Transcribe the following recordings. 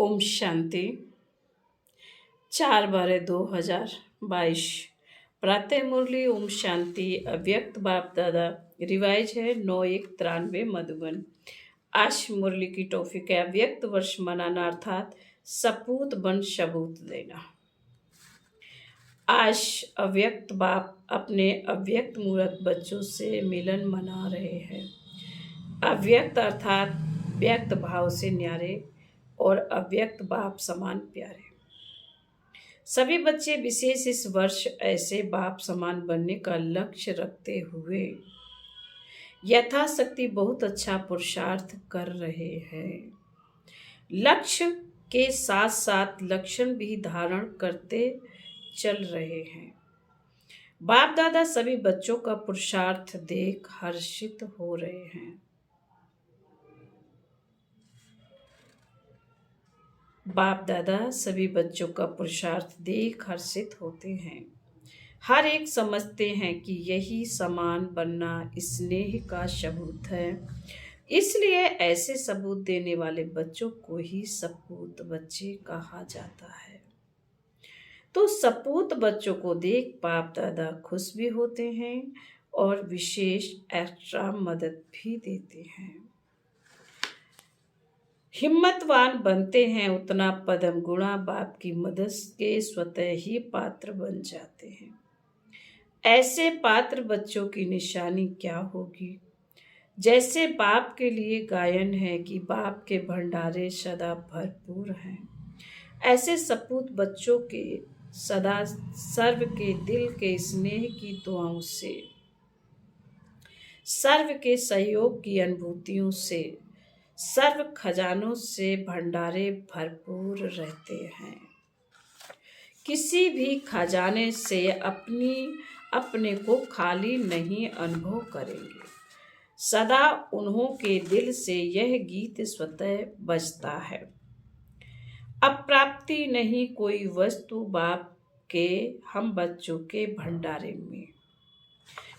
ओम शांति। 4/12/2022 प्रातः मुरली ओम शांति। अव्यक्त बाप दादा रिवाइज है 9193 मधुबन। आज मुरली की टॉपिक है अव्यक्त वर्ष मनाना अर्थात सपूत बन सबूत देना। आज अव्यक्त बाप अपने अव्यक्त मूर्त बच्चों से मिलन मना रहे हैं। अव्यक्त अर्थात व्यक्त भाव से न्यारे और अव्यक्त बाप समान प्यारे। सभी बच्चे विशेष इस वर्ष ऐसे बाप समान बनने का लक्ष्य रखते हुए यथाशक्ति बहुत अच्छा पुरुषार्थ कर रहे हैं। लक्ष्य के साथ साथ लक्षण भी धारण करते चल रहे हैं। बाप दादा सभी बच्चों का पुरुषार्थ देख हर्षित हो रहे हैं। बाप दादा सभी बच्चों का पुरुषार्थ देख हर्षित होते हैं। हर एक समझते हैं कि यही समान बनना स्नेह का सबूत है, इसलिए ऐसे सबूत देने वाले बच्चों को ही सपूत बच्चे कहा जाता है। तो सपूत बच्चों को देख बाप दादा खुश भी होते हैं और विशेष एक्स्ट्रा मदद भी देते हैं। हिम्मतवान बनते हैं उतना पदम गुणा बाप की मदद के स्वतः ही पात्र बन जाते हैं। ऐसे पात्र बच्चों की निशानी क्या होगी? जैसे बाप के लिए गायन है कि बाप के भंडारे सदा भरपूर हैं, ऐसे सपूत बच्चों के सदा सर्व के दिल के स्नेह की दुआओं से, सर्व के सहयोग की अनुभूतियों से, सर्व खजानों से भंडारे भरपूर रहते हैं। किसी भी खजाने से अपने को खाली नहीं अनुभव करेंगे। सदा उन्हों के दिल से यह गीत स्वतः बजता है। अप्राप्ति नहीं कोई वस्तु बाप के हम बच्चों के भंडारे में।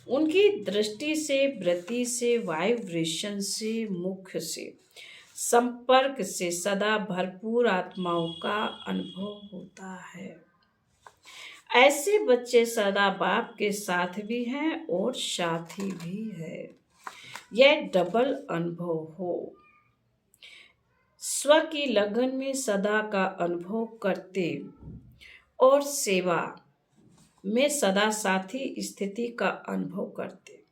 उनकी दृष्टि से, वृत्ति से, वाइब्रेशन से, मुख से, संपर्क से सदा भरपूर आत्माओं का अनुभव होता है। ऐसे बच्चे सदा बाप के साथ भी हैं और साथी भी है। यह डबल अनुभव हो। स्व की लगन में सदा का अनुभव करते और सेवा में सदा साथी स्थिति का अनुभव करते।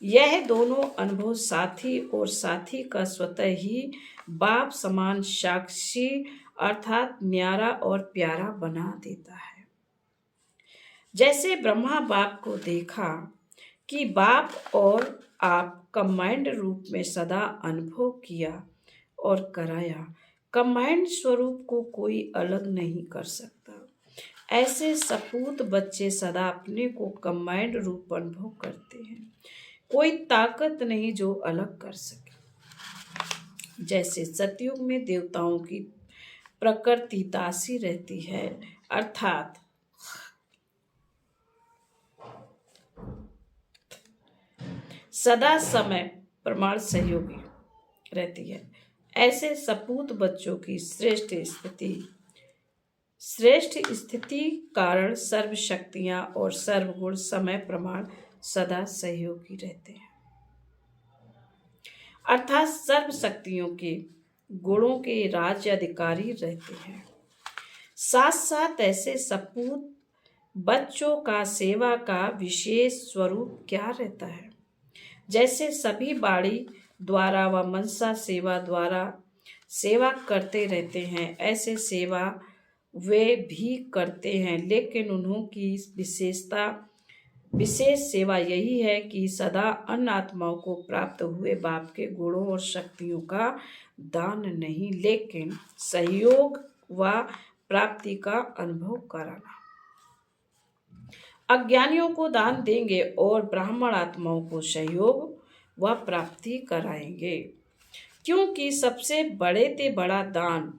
यह दोनों अनुभव साथी और साथी का स्वतः ही बाप समान साक्षी अर्थात न्यारा और प्यारा बना देता है। जैसे ब्रह्मा बाप को देखा कि बाप और आप कंबाइंड रूप में सदा अनुभव किया और कराया, कंबाइंड स्वरूप को कोई अलग नहीं कर सकता। ऐसे सपूत बच्चे सदा अपने को कंबाइंड रूप अनुभव करते हैं। कोई ताकत नहीं जो अलग कर सके। जैसे सतयुग में देवताओं की प्रकृति दासी रहती है, अर्थात सदा समय प्रमाण सहयोगी रहती है, ऐसे सपूत बच्चों की श्रेष्ठ स्थिति कारण सर्व शक्तियां और सर्वगुण समय प्रमाण सदा सहयोगी रहते हैं, अर्थात सर्व शक्तियों के गुणों के राज्य अधिकारी रहते हैं। साथ साथ ऐसे सपूत बच्चों का सेवा का विशेष स्वरूप क्या रहता है? जैसे सभी बाड़ी द्वारा व मनसा सेवा द्वारा सेवा करते रहते हैं, ऐसे सेवा वे भी करते हैं, लेकिन उन्हों की विशेष सेवा यही है कि सदा अन्य आत्माओं को प्राप्त हुए बाप के गुणों और शक्तियों का दान नहीं, लेकिन सहयोग व प्राप्ति का अनुभव कराना। अज्ञानियों को दान देंगे और ब्राह्मण आत्माओं को सहयोग व प्राप्ति कराएंगे, क्योंकि सबसे बड़े ते बड़ा दान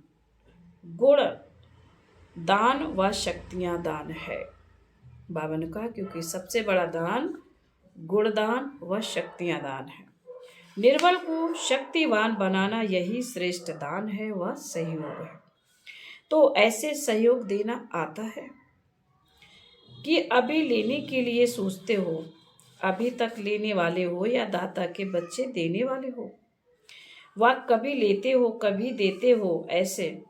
गुण दान व शक्तियां दान है। बाबा ने कहा क्योंकि सबसे बड़ा दान गुणदान व शक्तियां दान है। निर्बल को शक्तिवान बनाना यही श्रेष्ठ दान है, वह सहयोग है। तो ऐसे सहयोग देना आता है कि अभी लेने के लिए सोचते हो, अभी तक लेने वाले हो या दाता के बच्चे देने वाले हो। वह कभी लेते हो कभी देते हो, ऐसे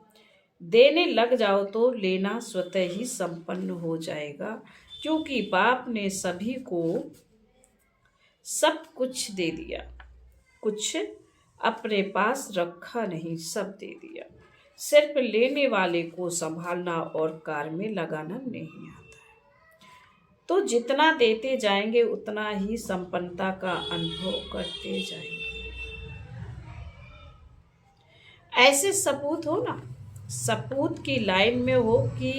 देने लग जाओ तो लेना स्वतः ही संपन्न हो जाएगा, क्योंकि बाप ने सभी को सब कुछ दे दिया, कुछ अपने पास रखा नहीं, सब दे दिया। सिर्फ लेने वाले को संभालना और कार्य में लगाना नहीं आता है। तो जितना देते जाएंगे उतना ही संपन्नता का अनुभव करते जाएंगे। ऐसे सपूत हो ना, सपूत की लाइन में हो कि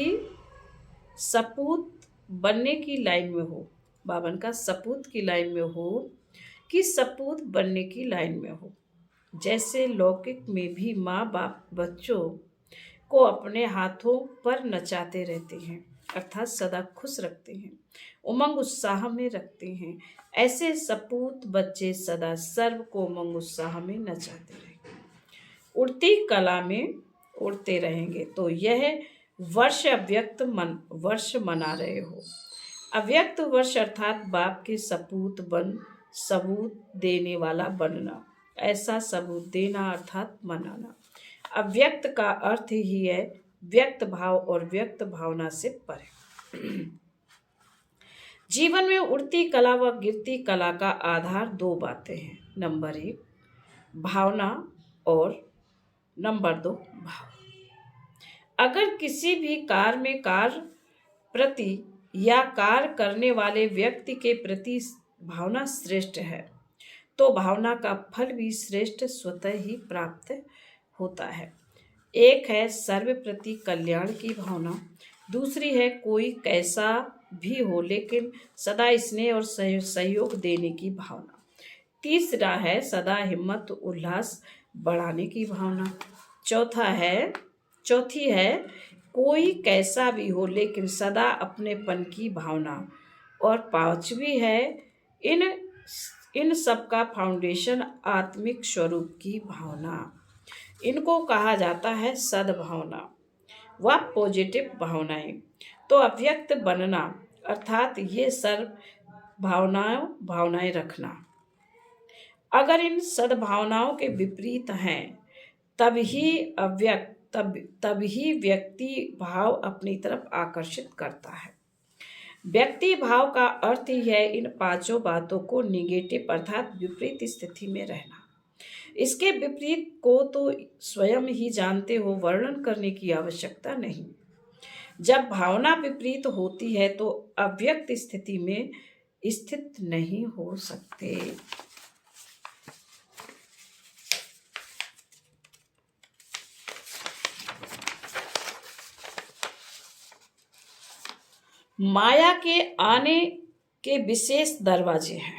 सपूत बनने की लाइन में हो, बावन का सपूत की लाइन में हो कि सपूत बनने की लाइन में हो। जैसे लौकिक में भी माँ बाप बच्चों को अपने हाथों पर नचाते रहते हैं, अर्थात सदा खुश रखते हैं, उमंग उत्साह में रखते हैं, ऐसे सपूत बच्चे सदा सर्व को उमंग उत्साह में नचाते रहेंगे, उड़ती कला में उड़ते रहेंगे। तो यह वर्ष अव्यक्त वर्ष मना रहे हो। अव्यक्त वर्ष अर्थात बाप के सपूत बन सबूत देने वाला बनना, ऐसा सबूत देना अर्थात मनाना। अव्यक्त का अर्थ ही है व्यक्त भाव और व्यक्त भावना से परे। जीवन में उड़ती कला व गिरती कला का आधार दो बातें हैं, नंबर 1 भावना और नंबर 2 भाव। अगर किसी भी कार्य में कार्य प्रति या कार्य करने वाले व्यक्ति के प्रति भावना श्रेष्ठ है, तो भावना का फल भी श्रेष्ठ स्वतः ही प्राप्त होता है। एक है सर्व प्रति कल्याण की भावना, दूसरी है कोई कैसा भी हो लेकिन सदा स्नेह और सहयोग देने की भावना, तीसरा है सदा हिम्मत उल्लास बढ़ाने की भावना, चौथी है कोई कैसा भी हो लेकिन सदा अपनेपन की भावना, और पांचवी है इन सब का फाउंडेशन आत्मिक स्वरूप की भावना। इनको कहा जाता है सद्भावना व पॉजिटिव भावनाएं। तो अव्यक्त बनना अर्थात ये सर्व भावनाएं रखना। अगर इन सद्भावनाओं के विपरीत हैं तब ही व्यक्ति भाव अपनी तरफ आकर्षित करता है। व्यक्ति भाव का अर्थ ही है इन पांचों बातों को निगेटिव अर्थात विपरीत स्थिति में रहना। इसके विपरीत को तो स्वयं ही जानते हो, वर्णन करने की आवश्यकता नहीं। जब भावना विपरीत होती है तो अव्यक्त स्थिति में स्थित नहीं हो सकते। माया के आने के विशेष दरवाजे हैं।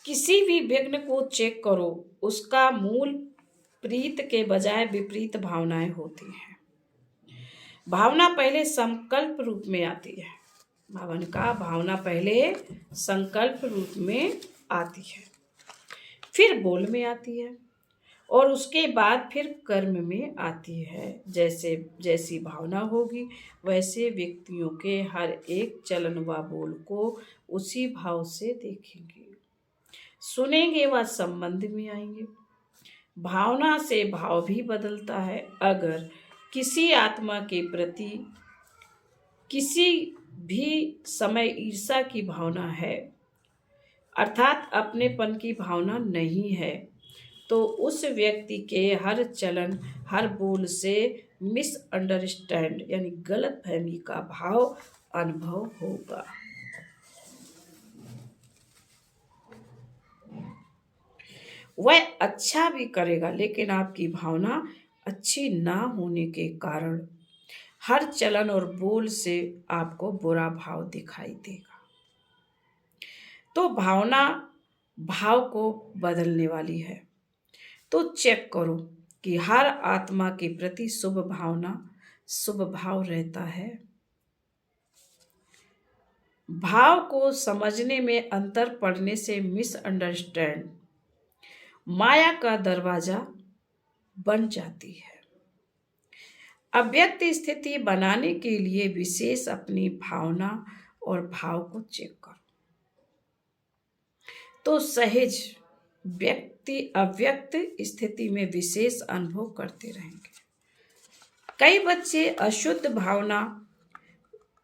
किसी भी विघ्न को चेक करो, उसका मूल प्रीत के बजाय विपरीत भावनाएं होती हैं। भावना पहले संकल्प रूप में आती है, भावना पहले संकल्प रूप में आती है, फिर बोल में आती है और उसके बाद फिर कर्म में आती है। जैसी भावना होगी वैसे व्यक्तियों के हर एक चलन व बोल को उसी भाव से देखेंगे, सुनेंगे व संबंध में आएंगे। भावना से भाव भी बदलता है। अगर किसी आत्मा के प्रति किसी भी समय ईर्ष्या की भावना है अर्थात अपनेपन की भावना नहीं है, तो उस व्यक्ति के हर चलन हर बोल से मिसअंडरस्टैंड यानी गलत फहमी का भाव अनुभव होगा। वह अच्छा भी करेगा लेकिन आपकी भावना अच्छी ना होने के कारण हर चलन और बोल से आपको बुरा भाव दिखाई देगा। तो भावना भाव को बदलने वाली है। तो चेक करो कि हर आत्मा के प्रति शुभ भाव रहता है। भाव को समझने में अंतर पड़ने से मिसअंडरस्टैंड माया का दरवाजा बन जाती है। अव्यक्त स्थिति बनाने के लिए विशेष अपनी भावना और भाव को चेक करो, तो सहज व्यक्ति अव्यक्त स्थिति में विशेष अनुभव करते रहेंगे। कई बच्चे अशुद्ध भावना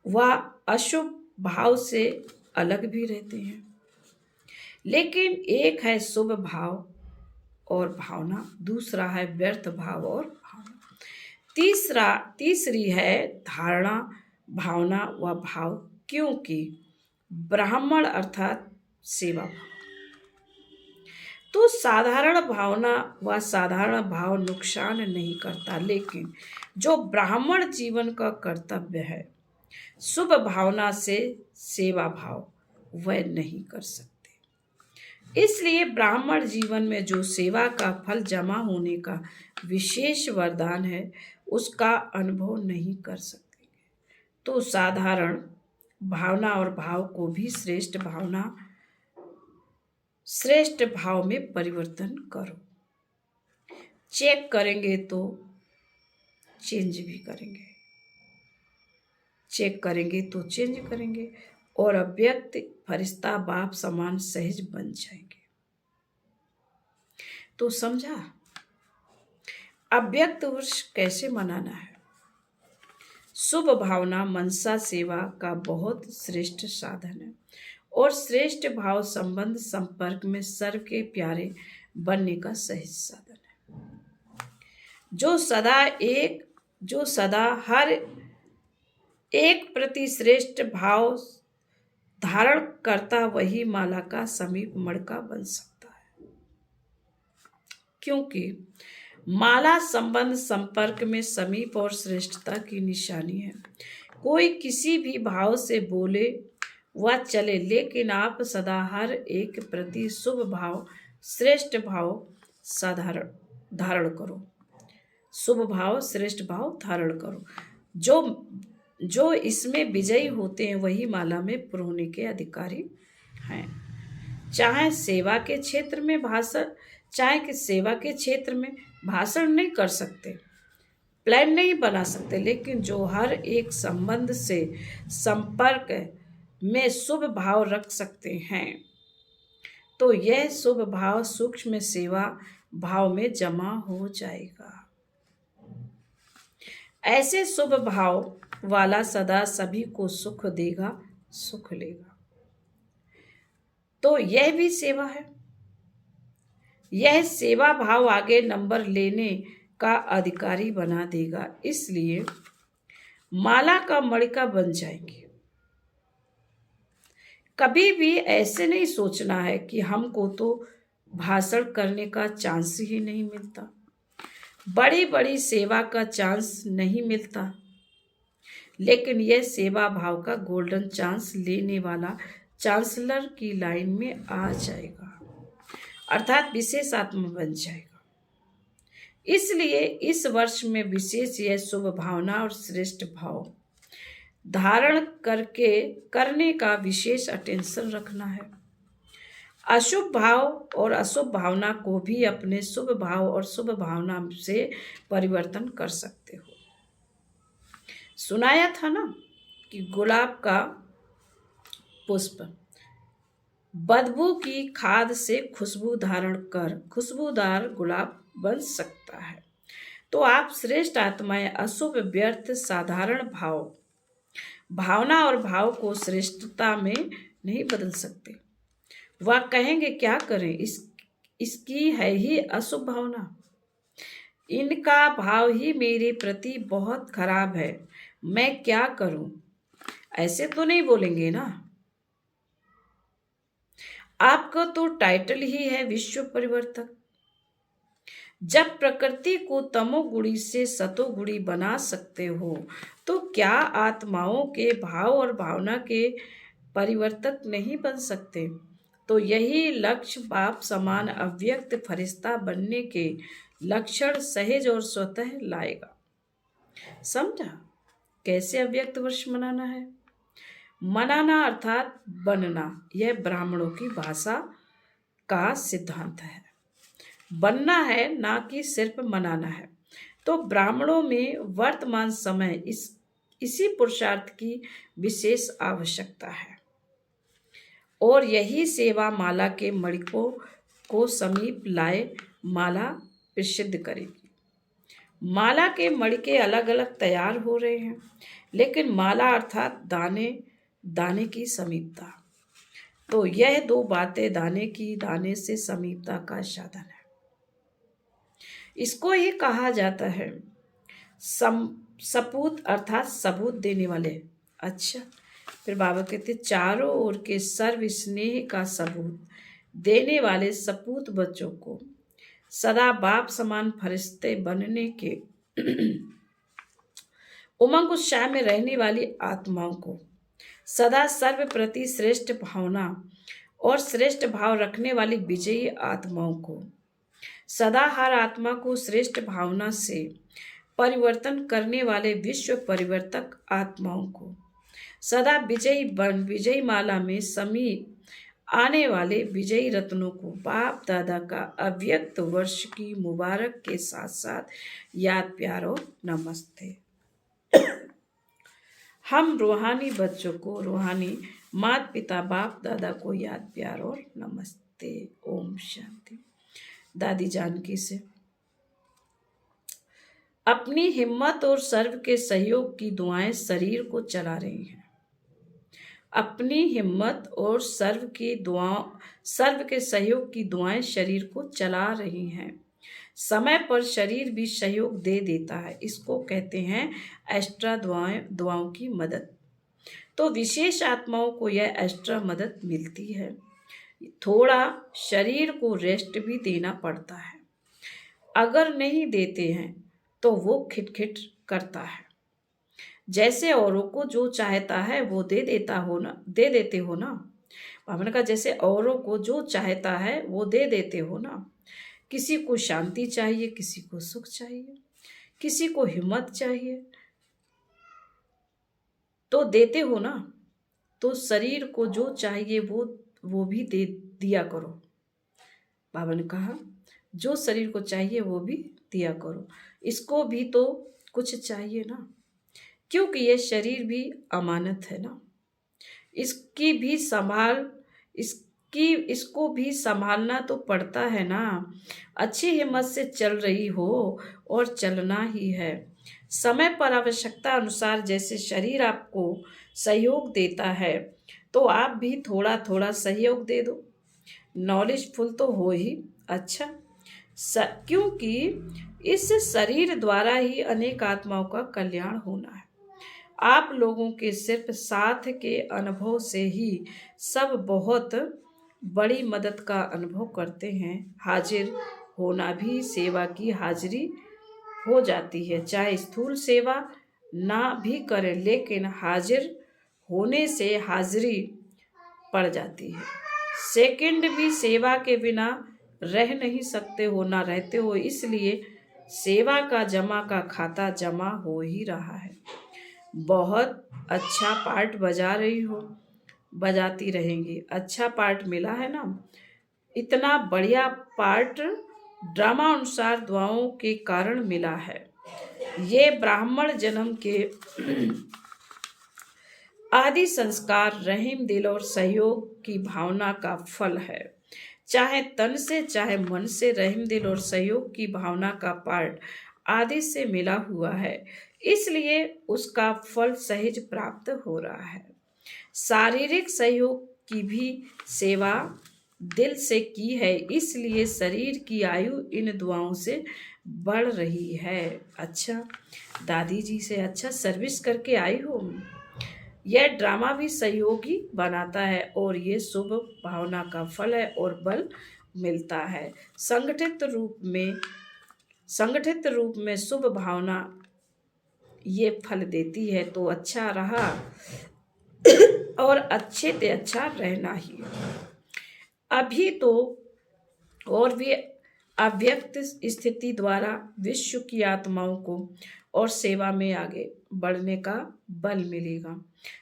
व अशुभ भाव से अलग भी रहते हैं, लेकिन एक है शुभ भाव और भावना, दूसरा है व्यर्थ भाव और भावना, तीसरी है धारणा भावना व भाव, क्योंकि ब्राह्मण अर्थात सेवा भाव। तो साधारण भावना व साधारण भाव नुकसान नहीं करता, लेकिन जो ब्राह्मण जीवन का कर्तव्य है, शुभ भावना से सेवा भाव, वह नहीं कर सकते। इसलिए ब्राह्मण जीवन में जो सेवा का फल जमा होने का विशेष वरदान है, उसका अनुभव नहीं कर सकते। तो साधारण भावना और भाव को भी श्रेष्ठ भाव में परिवर्तन करो। चेक करेंगे तो चेंज भी करेंगे, चेक करेंगे तो चेंज करेंगे, और अव्यक्त फरिश्ता बाप समान सहज बन जाएंगे। तो समझा अव्यक्त वर्ष कैसे मनाना है। शुभ भावना मनसा सेवा का बहुत श्रेष्ठ साधन है, और श्रेष्ठ भाव संबंध संपर्क में सर्व के प्यारे बनने का सहज साधन है। जो सदा हर एक प्रति श्रेष्ठ भाव धारण करता, वही माला का समीप मड़का बन सकता है, क्योंकि माला संबंध संपर्क में समीप और श्रेष्ठता की निशानी है। कोई किसी भी भाव से बोले व चले, लेकिन आप सदा हर एक प्रति शुभ भाव श्रेष्ठ भाव धारण करो, शुभ भाव श्रेष्ठ भाव धारण करो। जो इसमें विजयी होते हैं, वही माला में पुरोने के अधिकारी हैं। चाहे सेवा के क्षेत्र में भाषण नहीं कर सकते, प्लान नहीं बना सकते, लेकिन जो हर एक संबंध से संपर्क में शुभ भाव रख सकते हैं, तो यह शुभ भाव सूक्ष्म सेवा भाव में जमा हो जाएगा। ऐसे शुभ भाव वाला सदा सभी को सुख देगा, सुख लेगा। तो यह भी सेवा है। यह सेवा भाव आगे नंबर लेने का अधिकारी बना देगा, इसलिए माला का मड़का बन जाएंगे। कभी भी ऐसे नहीं सोचना है कि हमको तो भाषण करने का चांस ही नहीं मिलता, बड़ी बड़ी सेवा का चांस नहीं मिलता, लेकिन यह सेवा भाव का गोल्डन चांस लेने वाला चांसलर की लाइन में आ जाएगा, अर्थात विशेष आत्मा बन जाएगा। इसलिए इस वर्ष में विशेष यह शुभ भावना और श्रेष्ठ भाव धारण करने का विशेष अटेंशन रखना है। अशुभ भाव और अशुभ भावना को भी अपने शुभ भाव और शुभ भावना से परिवर्तन कर सकते हो। सुनाया था ना कि गुलाब का पुष्प बदबू की खाद से खुशबू धारण कर खुशबूदार गुलाब बन सकता है। तो आप श्रेष्ठ आत्माएं अशुभ व्यर्थ साधारण भावना और भाव को श्रेष्ठता में नहीं बदल सकते। वह कहेंगे क्या करें, इसकी है ही अशुभ भावना, इनका भाव ही मेरे प्रति बहुत खराब है, मैं क्या करूं, ऐसे तो नहीं बोलेंगे ना। आपका तो टाइटल ही है विश्व परिवर्तक। जब प्रकृति को तमोगुणी से सतोगुणी बना सकते हो, तो क्या आत्माओं के भाव और भावना के परिवर्तक नहीं बन सकते। तो यही लक्ष्य बाप समान अव्यक्त फरिश्ता बनने के लक्षण सहज और स्वतः लाएगा। समझा कैसे अव्यक्त वर्ष मनाना है। मनाना अर्थात बनना, यह ब्राह्मणों की भाषा का सिद्धांत है। बनना है, ना कि सिर्फ मनाना है। तो ब्राह्मणों में वर्तमान समय इसी पुरुषार्थ की विशेष आवश्यकता है, और यही सेवा माला के मणिकों को समीप लाए माला प्रसिद्ध करेगी। माला के मणिके अलग अलग तैयार हो रहे हैं, लेकिन माला अर्थात दाने दाने की समीपता। तो यह दो बातें दाने से समीपता का साधन है। इसको ही कहा जाता है सपूत अर्थात सबूत देने वाले। अच्छा, फिर बाबा कहते चारों ओर के सर्व स्नेह का सबूत देने वाले सपूत बच्चों को, सदा बाप समान फरिश्ते बनने के उमंग उत्साह में रहने वाली आत्माओं को, सदा सर्व प्रति श्रेष्ठ भावना और श्रेष्ठ भाव रखने वाली विजयी आत्माओं को, सदा हर आत्मा को श्रेष्ठ भावना से परिवर्तन करने वाले विश्व परिवर्तक आत्माओं को, सदा विजयी माला में समीप आने वाले विजयी रत्नों को बाप दादा का अव्यक्त वर्ष की मुबारक के साथ साथ याद प्यार और नमस्ते। हम रूहानी बच्चों को, रूहानी माता पिता बाप दादा को याद प्यार और नमस्ते। ओम शांति। दादी जानकी से अपनी हिम्मत और सर्व के सहयोग की दुआएं शरीर को चला रही हैं। अपनी हिम्मत और सर्व के सहयोग की दुआएं शरीर को चला रही हैं। समय पर शरीर भी सहयोग दे देता है। इसको कहते हैं एक्स्ट्रा दुआओं की मदद। तो विशेष आत्माओं को यह एक्स्ट्रा मदद मिलती है। थोड़ा शरीर को रेस्ट भी देना पड़ता है। अगर नहीं देते हैं तो वो खिटखिट करता है। जैसे औरों को जो चाहता है वो दे देते हो ना। बाबा ने कहा जैसे औरों को जो चाहता है वो दे देते हो ना। किसी को शांति चाहिए, किसी को सुख चाहिए, किसी को हिम्मत चाहिए, तो देते हो ना। तो शरीर को जो चाहिए वो भी दे दिया करो। बाबा ने कहा जो शरीर को चाहिए वो भी दिया करो। इसको भी तो कुछ चाहिए ना, क्योंकि ये शरीर भी अमानत है ना। इसको भी संभालना तो पड़ता है ना। अच्छी हिम्मत से चल रही हो और चलना ही है। समय पर आवश्यकता अनुसार जैसे शरीर आपको सहयोग देता है तो आप भी थोड़ा थोड़ा सहयोग दे दो। नॉलेजफुल तो हो ही। अच्छा, क्योंकि इस शरीर द्वारा ही अनेक आत्माओं का कल्याण होना है। आप लोगों के सिर्फ साथ के अनुभव से ही सब बहुत बड़ी मदद का अनुभव करते हैं। हाजिर होना भी सेवा की हाजिरी हो जाती है। चाहे स्थूल सेवा ना भी करें, लेकिन हाजिर होने से हाजिरी पड़ जाती है। सेकंड भी सेवा के बिना रह नहीं सकते हो, ना रहते हो। इसलिए सेवा का जमा का खाता जमा हो ही रहा है। बहुत अच्छा पार्ट बजा रही हो, बजाती रहेंगी। अच्छा पार्ट मिला है ना। इतना बढ़िया पार्ट ड्रामा अनुसार दुआओं के कारण मिला है। ये ब्राह्मण जन्म के आदि संस्कार, रहीम दिल और सहयोग की भावना का फल है। चाहे तन से चाहे मन से रहीम दिल और सहयोग की भावना का पार्ट आदि से मिला हुआ है, इसलिए उसका फल सहज प्राप्त हो रहा है। शारीरिक सहयोग की भी सेवा दिल से की है, इसलिए शरीर की आयु इन दुआओं से बढ़ रही है। अच्छा, दादी जी से अच्छा सर्विस करके आई हो। यह ड्रामा भी सहयोगी बनाता है और ये शुभ भावना का फल है और बल मिलता है। संगठित रूप में शुभ भावना ये फल देती है, तो अच्छा रहा और अच्छे से अच्छा रहना ही। अभी तो और भी अव्यक्त स्थिति द्वारा विश्व की आत्माओं को और सेवा में आगे बढ़ने का बल मिलेगा।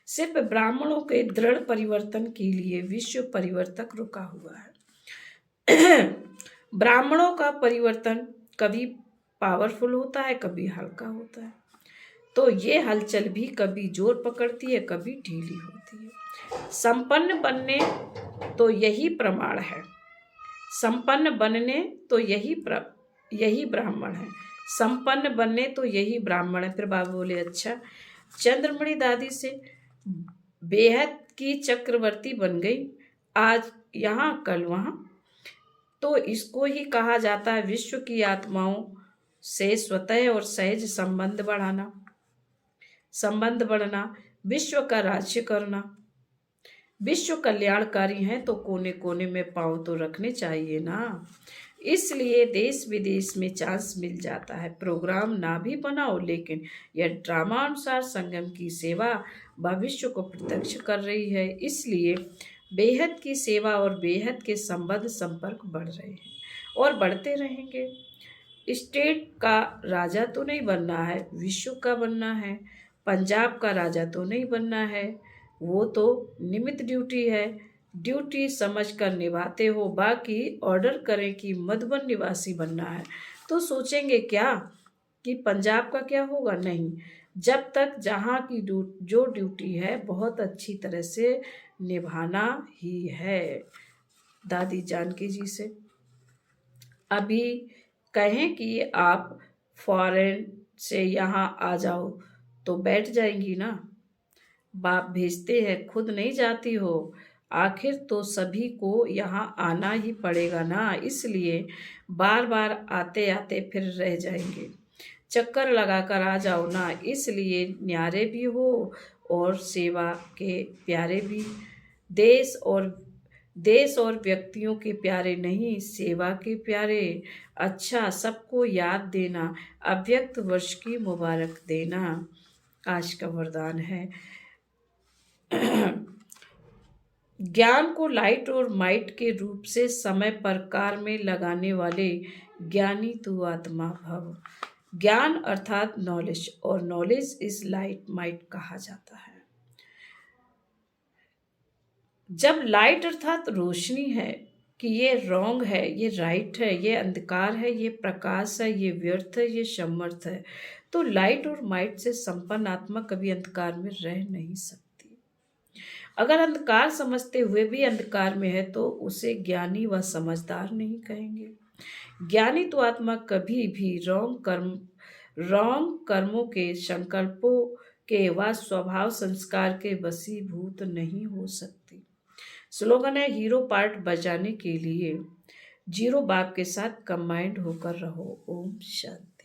सिर्फ ब्राह्मणों के दृढ़ परिवर्तन के लिए विश्व परिवर्तक रुका हुआ है। ब्राह्मणों का परिवर्तन कभी पावरफुल होता है, कभी हल्का होता है। तो ये हलचल भी कभी जोर पकड़ती है, कभी ढीली होती है। संपन्न बनने तो यही प्रमाण है, संपन्न बनने तो यही ब्राह्मण है, संपन्न बनने तो यही ब्राह्मण है। फिर बाबा बोले, अच्छा, चंद्रमणि दादी से बेहद की चक्रवर्ती बन गई, आज यहाँ कल वहाँ। तो इसको ही कहा जाता है विश्व की आत्माओं से स्वतः और सहज संबंध बढ़ना, विश्व का राज्य करना। विश्व कल्याणकारी है तो कोने कोने में पांव तो रखने चाहिए ना। इसलिए देश विदेश में चांस मिल जाता है। प्रोग्राम ना भी बनाओ, लेकिन यह ड्रामा अनुसार संगम की सेवा भविष्य को प्रत्यक्ष कर रही है। इसलिए बेहद की सेवा और बेहद के संबंध संपर्क बढ़ रहे हैं और बढ़ते रहेंगे। स्टेट का राजा तो नहीं बनना है, विश्व का बनना है। पंजाब का राजा तो नहीं बनना है, वो तो निमित्त ड्यूटी है, ड्यूटी समझकर निभाते हो। बाकी ऑर्डर करें कि मधुबन निवासी बनना है तो सोचेंगे क्या कि पंजाब का क्या होगा? नहीं, जब तक जहाँ की जो ड्यूटी है बहुत अच्छी तरह से निभाना ही है। दादी जानकी जी से अभी कहें कि आप फॉरेन से यहाँ आ जाओ तो बैठ जाएंगी ना। बाप भेजते हैं, खुद नहीं जाती हो। आखिर तो सभी को यहाँ आना ही पड़ेगा ना, इसलिए बार बार आते आते फिर रह जाएंगे। चक्कर लगाकर आ जाओ ना, इसलिए न्यारे भी हो और सेवा के प्यारे भी। देश और व्यक्तियों के प्यारे नहीं, सेवा के प्यारे। अच्छा, सबको याद देना, अव्यक्त वर्ष की मुबारक देना। आज का वरदान है ज्ञान को लाइट और माइट के रूप से समय प्रकार में लगाने वाले ज्ञानी तू आत्मा भव। ज्ञान अर्थात नॉलेज, और नॉलेज इज लाइट माइट कहा जाता है। जब लाइट अर्थात रोशनी है कि ये रॉन्ग है, ये राइट है, ये अंधकार है, ये प्रकाश है, ये व्यर्थ है, ये समर्थ है, तो लाइट और माइट से संपन्न आत्मा कभी अंधकार में रह नहीं सकती। अगर अंधकार समझते हुए भी अंधकार में है तो उसे ज्ञानी व समझदार नहीं कहेंगे। ज्ञानी तो आत्मा कभी भी रॉन्ग कर्मों के, संकल्पों के व स्वभाव संस्कार के वशीभूत नहीं हो सकती। स्लोगन है, हीरो पार्ट बजाने के लिए जीरो बाप के साथ कंबाइंड होकर रहो। ओम शांति।